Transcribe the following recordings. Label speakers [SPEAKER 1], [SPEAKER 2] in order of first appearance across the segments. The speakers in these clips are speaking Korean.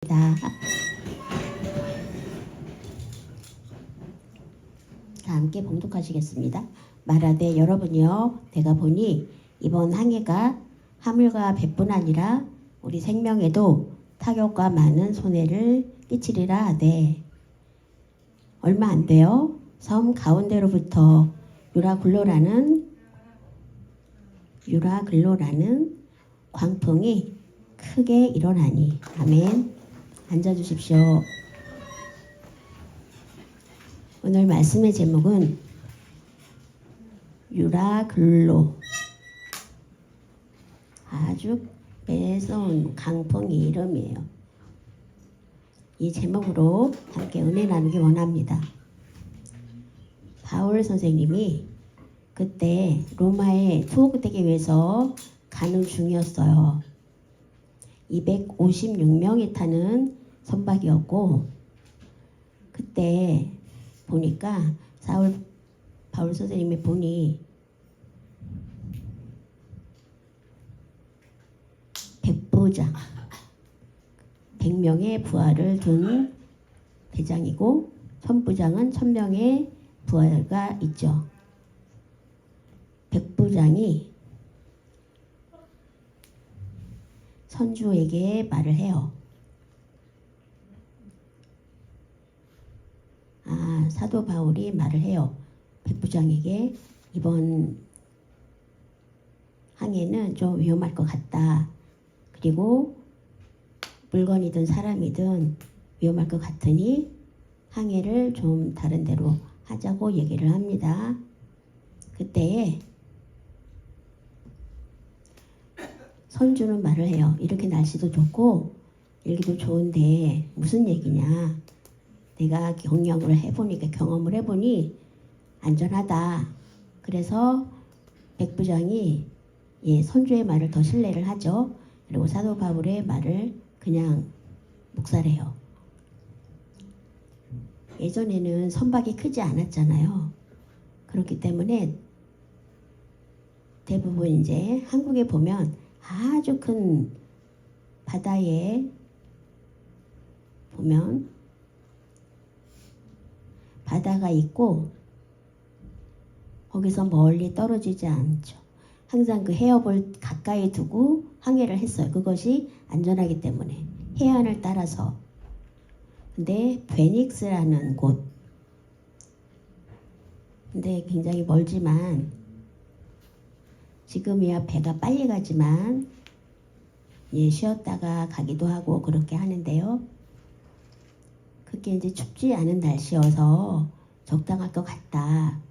[SPEAKER 1] 감사합니다. 자, 함께 봉독하시겠습니다. 말하되 여러분이여 내가 보니 이번 항해가 하물과 배뿐 아니라 우리 생명에도 타격과 많은 손해를 끼치리라 하되 얼마 안 돼요. 섬 가운데로부터 유라글로라는 광풍이 크게 일어나니. 아멘. 앉아주십시오. 오늘 말씀의 제목은 유라글로, 아주 매서운 강풍의 이름이에요. 이 제목으로 함께 은혜 나누기 원합니다. 바울 선생님이 그때 로마에 투옥되기 위해서 가는 중이었어요. 256명이 타는 선박이었고, 그때 보니까 바울 선생님이 보니 백부장, 100명의 부하를 둔 대장이고 천부장은 1000명의 부하가 있죠. 백부장이 선주에게 말을 해요. 사도 바울이 말을 해요. 백부장에게 이번 항해는 좀 위험할 것 같다. 그리고 물건이든 사람이든 위험할 것 같으니 항해를 좀 다른 데로 하자고 얘기를 합니다. 그때 선주는 말을 해요. 이렇게 날씨도 좋고 일기도 좋은데 무슨 얘기냐. 내가 경험을 해보니 안전하다. 그래서 백부장이 선주의 말을 더 신뢰를 하죠. 그리고 사도 바울의 말을 그냥 묵살해요. 예전에는 선박이 크지 않았잖아요. 그렇기 때문에 대부분 이제 한국에 보면 아주 큰 바다에 보면 바다가 있고 거기서 멀리 떨어지지 않죠. 항상 그 해협을 가까이 두고 항해를 했어요. 그것이 안전하기 때문에 해안을 따라서. 근데 베닉스라는 곳, 근데 굉장히 멀지만 지금이야 배가 빨리 가지만 쉬었다가 가기도 하고 그렇게 하는데요. 그게 이제 춥지 않은 날씨여서 적당할 것 같다.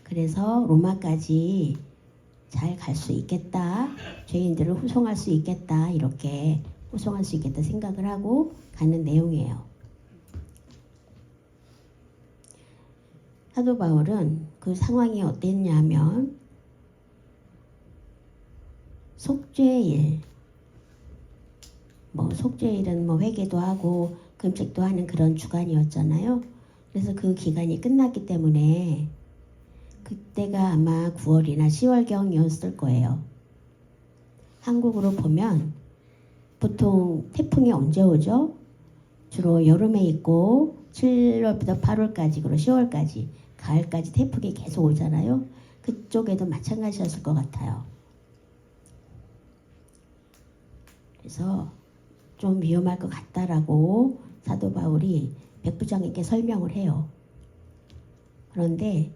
[SPEAKER 1] 그래서 로마까지 잘 갈 수 있겠다. 죄인들을 후송할 수 있겠다. 이렇게 후송할 수 있겠다 생각을 하고 가는 내용이에요. 사도 바울은 그 상황이 어땠냐면 속죄일, 속죄일은 회개도 하고 금식도 하는 그런 주간이었잖아요. 그래서 그 기간이 끝났기 때문에 그때가 아마 9월이나 10월경이었을 거예요. 한국으로 보면 보통 태풍이 언제 오죠? 주로 여름에 있고 7월부터 8월까지 그리고 10월까지 가을까지 태풍이 계속 오잖아요. 그쪽에도 마찬가지였을 것 같아요. 그래서 좀 위험할 것 같다라고 사도 바울이 백부장에게 설명을 해요. 그런데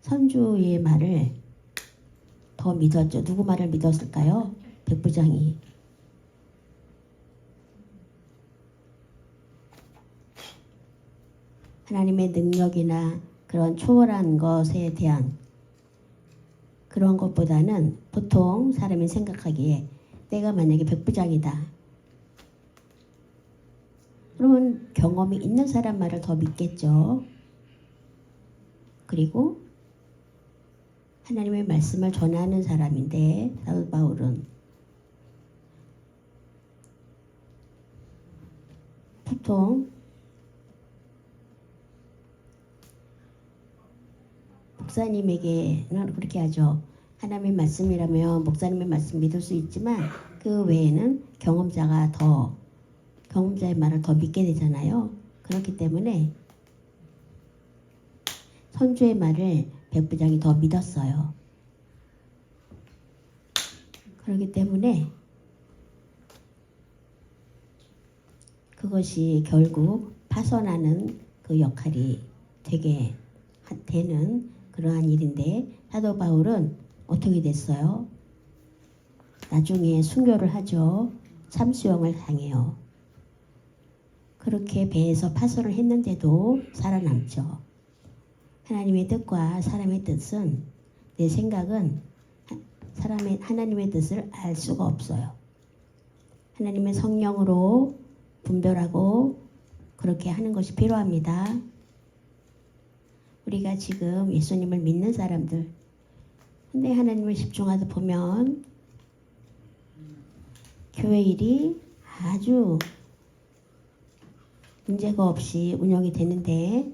[SPEAKER 1] 선주의 말을 더 믿었죠. 누구 말을 믿었을까요? 백부장이. 하나님의 능력이나 그런 초월한 것에 대한 그런 것보다는 보통 사람이 생각하기에 내가 만약에 백부장이다. 그러면 경험이 있는 사람 말을 더 믿겠죠. 그리고 하나님의 말씀을 전하는 사람인데 사도 바울은 보통 목사님에게는 그렇게 하죠. 하나님의 말씀이라면 목사님의 말씀 믿을 수 있지만 그 외에는 경험자가 더 경험자의 말을 더 믿게 되잖아요. 그렇기 때문에 선주의 말을 백부장이 더 믿었어요. 그렇기 때문에 그것이 결국 파손하는 그 역할이 되게 되는 그러한 일인데, 사도 바울은 어떻게 됐어요? 나중에 순교를 하죠. 참수형을 당해요. 그렇게 배에서 파손을 했는데도 살아남죠. 하나님의 뜻과 사람의 뜻은, 내 생각은 하나님의 뜻을 알 수가 없어요. 하나님의 성령으로 분별하고 그렇게 하는 것이 필요합니다. 우리가 지금 예수님을 믿는 사람들, 근데 하나님을 집중하다 보면 교회 일이 아주 문제가 없이 운영이 되는데,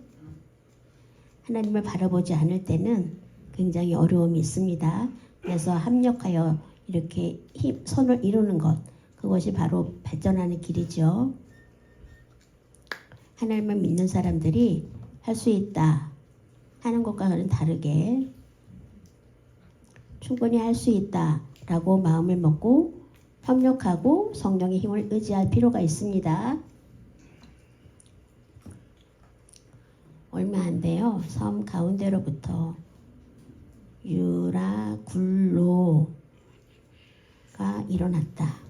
[SPEAKER 1] 하나님을 바라보지 않을 때는 굉장히 어려움이 있습니다. 그래서 합력하여 이렇게 선을 이루는 것, 그것이 바로 발전하는 길이죠. 하나님을 믿는 사람들이 할 수 있다 하는 것과는 다르게 충분히 할 수 있다라고 마음을 먹고 협력하고 성령의 힘을 의지할 필요가 있습니다. 얼마 안 돼요. 섬 가운데로부터 유라굴로가 일어났다.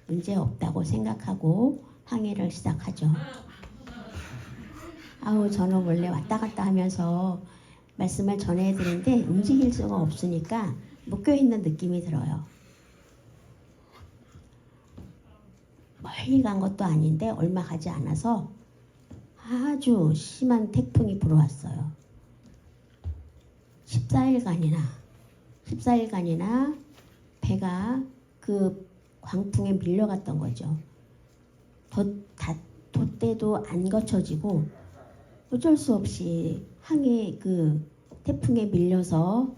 [SPEAKER 1] 문제 없다고 생각하고 항해를 시작하죠. 저는 원래 왔다 갔다 하면서 말씀을 전해드리는데 움직일 수가 없으니까 묶여있는 느낌이 들어요. 멀리 간 것도 아닌데 얼마 가지 않아서 아주 심한 태풍이 불어왔어요. 14일간이나 배가 그 광풍에 밀려갔던 거죠. 돛대도 안 거쳐지고 어쩔 수 없이 항해 그 태풍에 밀려서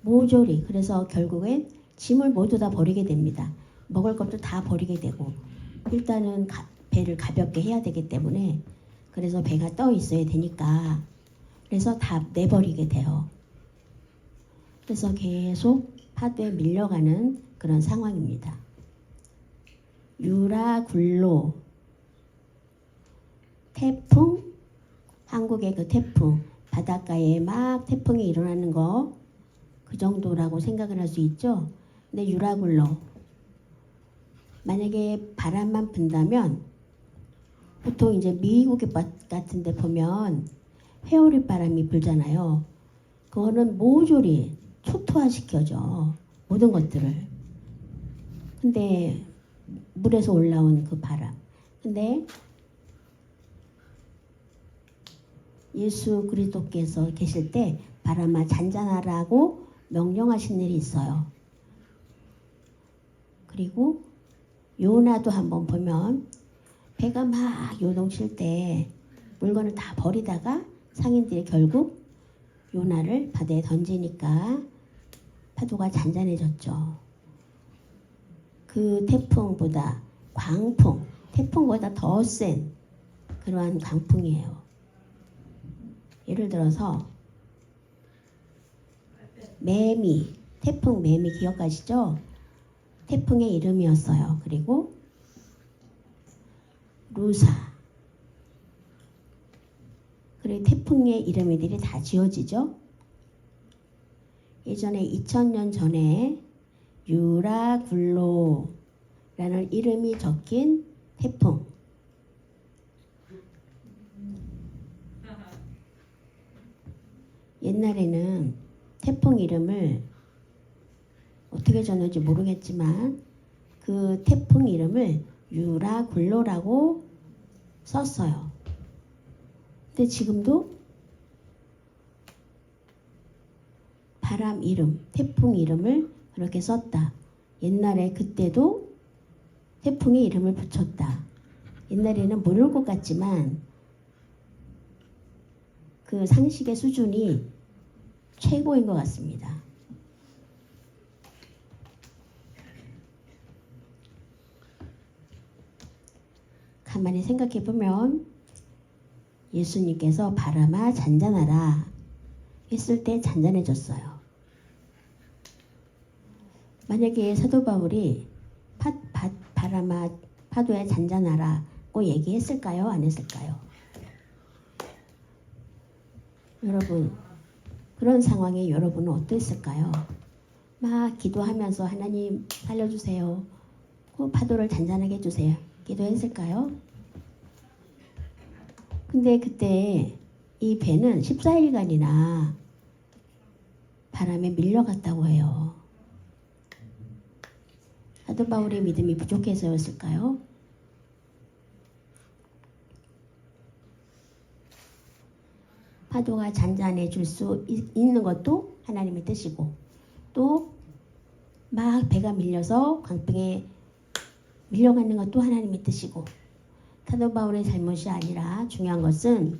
[SPEAKER 1] 모조리, 그래서 결국엔 짐을 모두 다 버리게 됩니다. 먹을 것도 다 버리게 되고, 일단은 배를 가볍게 해야 되기 때문에, 그래서 배가 떠 있어야 되니까 그래서 다 내버리게 돼요. 그래서 계속 파도에 밀려가는 그런 상황입니다. 유라굴로 태풍, 한국의 그 태풍, 바닷가에 막 태풍이 일어나는 거, 그 정도라고 생각을 할 수 있죠. 근데 유라굴로, 만약에 바람만 분다면, 보통 이제 미국의 밭 같은 데 보면 회오리 바람이 불잖아요. 그거는 모조리 초토화시켜줘, 모든 것들을. 근데 물에서 올라온 그 바람. 근데 예수 그리스도께서 계실 때 바람아 잔잔하라고 명령하신 일이 있어요. 그리고 요나도 한번 보면 배가 막 요동칠 때 물건을 다 버리다가 상인들이 결국 요나를 바다에 던지니까 파도가 잔잔해졌죠. 그 태풍보다 광풍, 태풍보다 더 센 그러한 광풍이에요. 예를 들어서 매미, 태풍 매미 기억하시죠? 태풍의 이름이었어요. 그리고 루사, 그리고 태풍의 이름들이 다 지어지죠. 예전에 2000년 전에 유라굴로라는 이름이 적힌 태풍, 옛날에는 태풍 이름을 어떻게 졌는지 모르겠지만 그 태풍 이름을 유라굴로라고 썼어요. 근데 지금도 바람 이름, 태풍 이름을 그렇게 썼다. 옛날에 그때도 태풍의 이름을 붙였다. 옛날에는 모를 것 같지만 그 상식의 수준이 최고인 것 같습니다. 가만히 생각해 보면 예수님께서 바람아 잔잔하라 했을 때 잔잔해졌어요. 만약에 사도 바울이 바람아 파도에 잔잔하라고 얘기했을까요? 안 했을까요? 여러분, 그런 상황에 여러분은 어땠을까요? 막 기도하면서 하나님 살려주세요. 그 파도를 잔잔하게 해주세요. 기도했을까요? 근데 그때 이 배는 14일간이나 바람에 밀려갔다고 해요. 사도 바울의 믿음이 부족해서였을까요? 파도가 잔잔해질 수 있는 것도 하나님의 뜻이고 또 막 배가 밀려서 광풍에 밀려가는 것도 하나님의 뜻이고 사도 바울의 잘못이 아니라 중요한 것은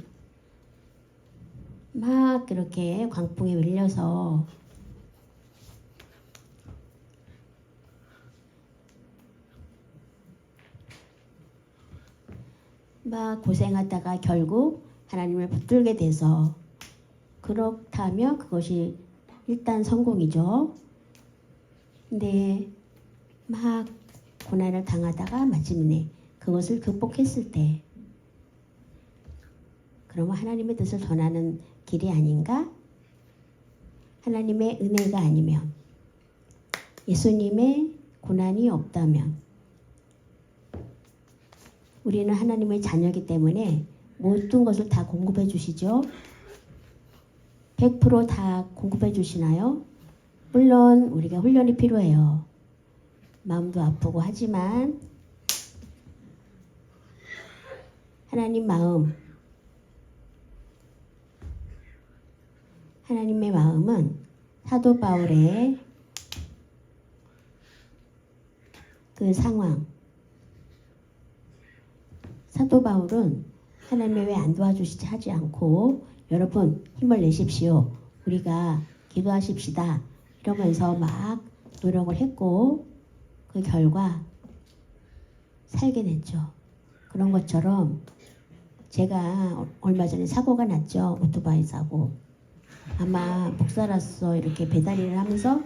[SPEAKER 1] 막 그렇게 광풍에 밀려서 막 고생하다가 결국 하나님을 붙들게 돼서 그렇다면 그것이 일단 성공이죠. 근데 막 고난을 당하다가 마침내 그것을 극복했을 때 그러면 하나님의 뜻을 전하는 길이 아닌가? 하나님의 은혜가 아니면 예수님의 고난이 없다면 우리는 하나님의 자녀이기 때문에 모든 것을 다 공급해 주시죠. 100% 다 공급해 주시나요? 물론 우리가 훈련이 필요해요. 마음도 아프고 하지만 하나님 마음, 하나님의 마음은 사도 바울의 그 상황, 사도 바울은 하나님이 왜 안 도와주시지 하지 않고 여러분 힘을 내십시오. 우리가 기도하십시다. 이러면서 막 노력을 했고 그 결과 살게 됐죠. 그런 것처럼 제가 얼마 전에 사고가 났죠. 오토바이 사고. 아마 목사로서 이렇게 배달일을 하면서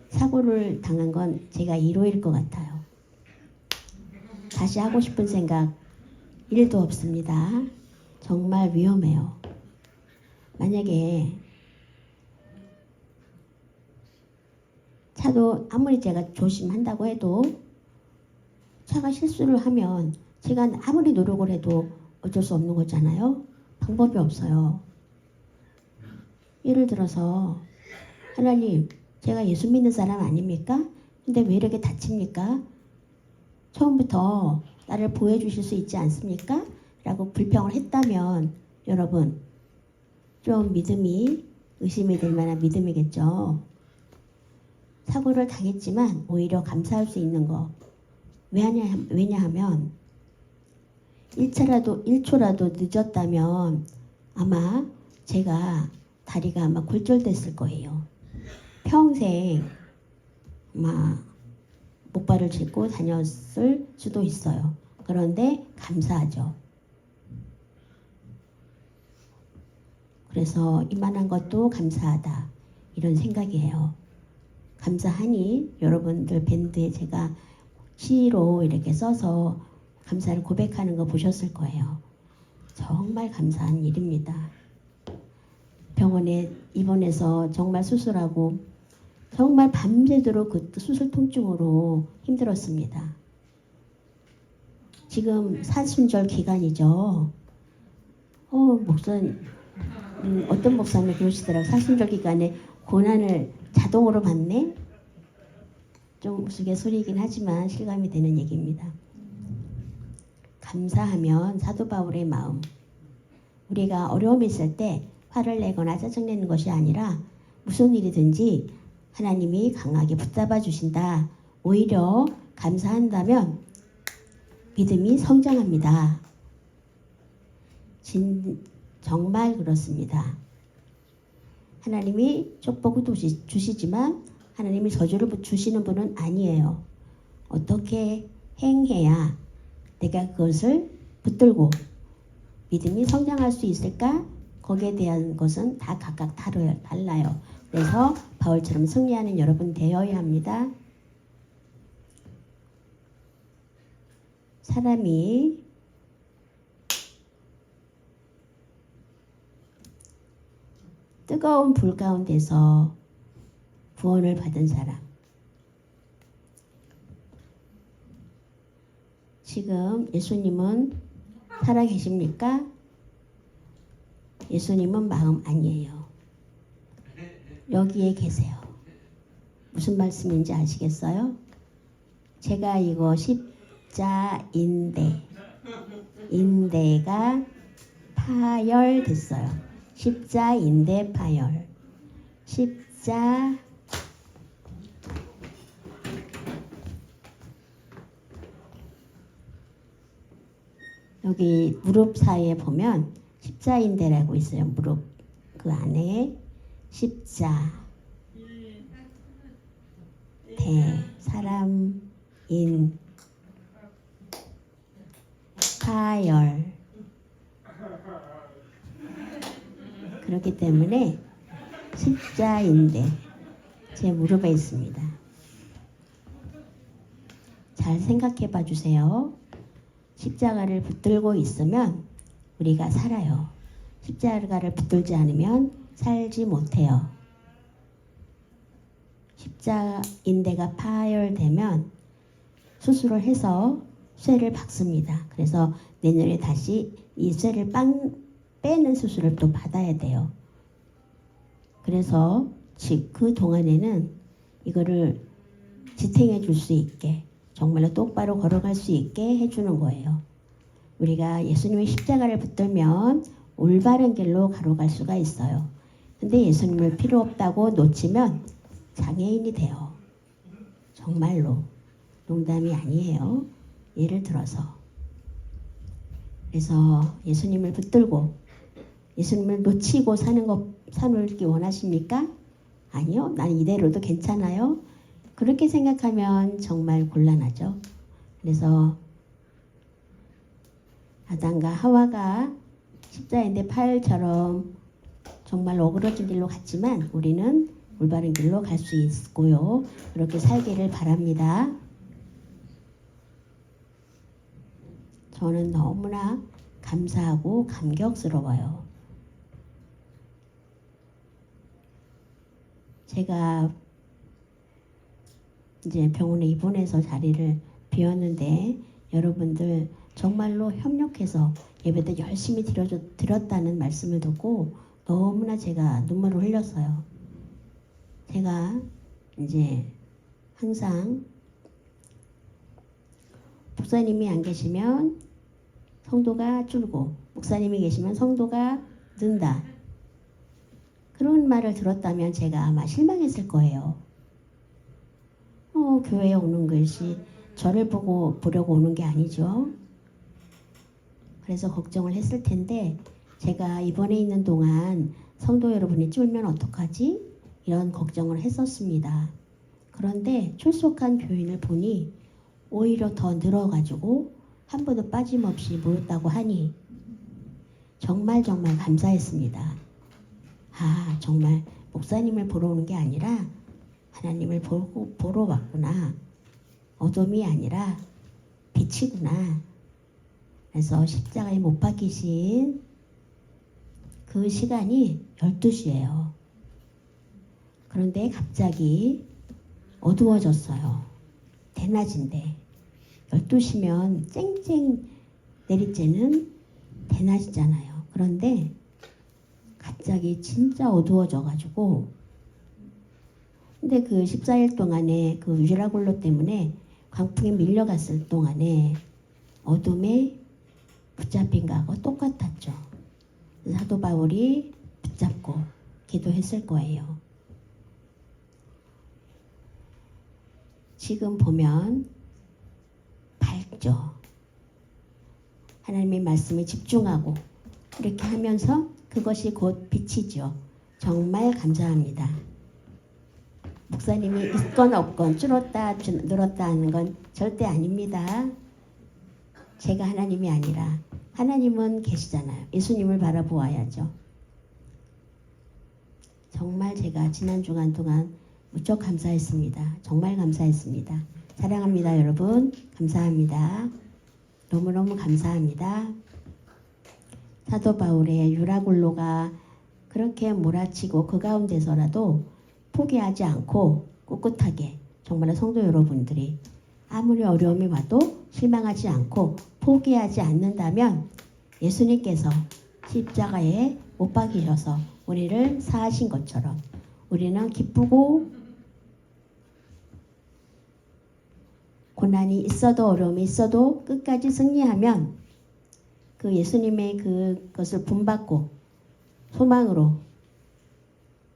[SPEAKER 1] 사고를 당한 건 제가 1호일 것 같아요. 다시 하고 싶은 생각 1도 없습니다. 정말 위험해요. 만약에 차도 아무리 제가 조심한다고 해도 차가 실수를 하면 제가 아무리 노력을 해도 어쩔 수 없는 거잖아요. 방법이 없어요. 예를 들어서 하나님 제가 예수 믿는 사람 아닙니까? 근데 왜 이렇게 다칩니까? 처음부터 나를 보호해 주실 수 있지 않습니까? 라고 불평을 했다면 여러분 좀 믿음이 의심이 될 만한 믿음이겠죠. 사고를 당했지만 오히려 감사할 수 있는 거 왜냐하면 1초라도 늦었다면 아마 제가 다리가 아마 골절됐을 거예요. 평생 아마 목발을 짚고 다녔을 수도 있어요. 그런데 감사하죠. 그래서 이만한 것도 감사하다 이런 생각이에요. 감사하니 여러분들 밴드에 제가 시로 이렇게 써서 감사를 고백하는 거 보셨을 거예요. 정말 감사한 일입니다. 병원에 입원해서 정말 수술하고 정말 밤새도록 그 수술 통증으로 힘들었습니다. 지금 사순절 기간이죠. 목사님, 어떤 목사님이 그러시더라고요. 사순절 기간에 고난을 자동으로 받네? 좀 우스갯소리이긴 하지만 실감이 되는 얘기입니다. 감사하면 사도 바울의 마음. 우리가 어려움이 있을 때 화를 내거나 짜증내는 것이 아니라 무슨 일이든지 하나님이 강하게 붙잡아 주신다. 오히려 감사한다면 믿음이 성장합니다. 정말 그렇습니다. 하나님이 축복을 주시지만 하나님이 저주를 주시는 분은 아니에요. 어떻게 행해야 내가 그것을 붙들고 믿음이 성장할 수 있을까? 거기에 대한 것은 다 각각 달라요. 그래서 바울처럼 승리하는 여러분 되어야 합니다. 사람이 뜨거운 불 가운데서 구원을 받은 사람, 지금 예수님은 살아계십니까? 예수님은 마음 아니에요. 여기에 계세요. 무슨 말씀인지 아시겠어요? 제가 이거 인대가 파열됐어요. 십자인대 파열. 여기 무릎 사이에 보면 십자인대라고 있어요. 무릎 그 안에 십자 대 사람인 파열. 그렇기 때문에 십자인대 제 무릎에 있습니다. 잘 생각해 봐 주세요. 십자가를 붙들고 있으면 우리가 살아요. 십자가를 붙들지 않으면 살지 못해요. 십자인대가 파열되면 수술을 해서 쇠를 박습니다. 그래서 내년에 다시 이 쇠를 빼는 수술을 또 받아야 돼요. 그래서 그 동안에는 이거를 지탱해 줄 수 있게, 정말로 똑바로 걸어갈 수 있게 해주는 거예요. 우리가 예수님의 십자가를 붙들면 올바른 길로 가로갈 수가 있어요. 근데 예수님을 필요 없다고 놓치면 장애인이 돼요. 정말로. 농담이 아니에요. 예를 들어서. 그래서 예수님을 붙들고 예수님을 놓치고 살기 원하십니까? 아니요. 난 이대로도 괜찮아요. 그렇게 생각하면 정말 곤란하죠. 그래서 아담과 하와가 십자인대 파열처럼 정말 어그러진 길로 갔지만 우리는 올바른 길로 갈 수 있고요. 그렇게 살기를 바랍니다. 저는 너무나 감사하고 감격스러워요. 제가 이제 병원에 입원해서 자리를 비웠는데 여러분들 정말로 협력해서 예배도 열심히 드렸다는 말씀을 듣고 너무나 제가 눈물을 흘렸어요. 제가 이제 항상 목사님이 안 계시면 성도가 줄고 목사님이 계시면 성도가 는다. 그런 말을 들었다면 제가 아마 실망했을 거예요. 교회에 오는 것이 저를 보려고 오는 게 아니죠. 그래서 걱정을 했을 텐데 제가 입원해 있는 동안 성도 여러분이 쫄면 어떡하지? 이런 걱정을 했었습니다. 그런데 출석한 교인을 보니 오히려 더 늘어가지고 한 번도 빠짐없이 모였다고 하니 정말 감사했습니다. 정말 목사님을 보러 오는 게 아니라 하나님을 보러 왔구나. 어둠이 아니라 빛이구나. 그래서 십자가에 못 박히신 그 시간이 12시예요. 그런데 갑자기 어두워졌어요. 대낮인데 12시면 쨍쨍 내리쬐는 대낮이잖아요. 그런데 갑자기 진짜 어두워져가지고 근데 그 14일 동안에 그 유라굴로 때문에 광풍에 밀려갔을 동안에 어둠에 붙잡힌 거하고 똑같았죠. 사도 바울이 붙잡고 기도했을 거예요. 지금 보면 밝죠. 하나님의 말씀에 집중하고 이렇게 하면서 그것이 곧 빛이죠. 정말 감사합니다. 목사님이 있건 없건 줄었다 늘었다 하는 건 절대 아닙니다. 제가 하나님이 아니라 하나님은 계시잖아요. 예수님을 바라보아야죠. 정말 제가 지난 주간 동안 무척 감사했습니다. 정말 감사했습니다. 사랑합니다, 여러분. 감사합니다. 너무너무 감사합니다. 사도 바울의 유라굴로가 그렇게 몰아치고 그 가운데서라도 포기하지 않고 꿋꿋하게 정말 성도 여러분들이 아무리 어려움이 와도 실망하지 않고 포기하지 않는다면 예수님께서 십자가에 못 박이셔서 우리를 사하신 것처럼 우리는 기쁘고 고난이 있어도 어려움이 있어도 끝까지 승리하면 그 예수님의 그것을 본받고 소망으로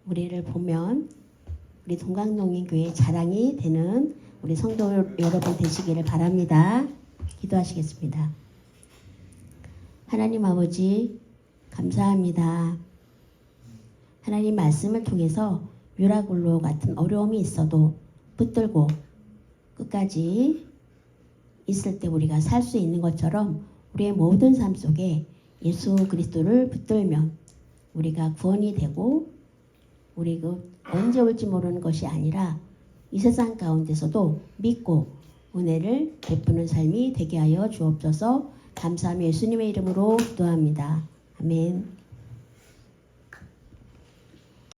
[SPEAKER 1] 우리를 보면 우리 동강농인교회 자랑이 되는 우리 성도 여러분 되시기를 바랍니다. 기도하시겠습니다. 하나님 아버지 감사합니다. 하나님 말씀을 통해서 유라굴로 같은 어려움이 있어도 붙들고 끝까지 있을 때 우리가 살 수 있는 것처럼 우리의 모든 삶 속에 예수 그리스도를 붙들면 우리가 구원이 되고 우리 언제 올지 모르는 것이 아니라 이 세상 가운데서도 믿고 은혜를 베푸는 삶이 되게 하여 주옵소서. 감사하며 예수님의 이름으로 기도합니다. 아멘.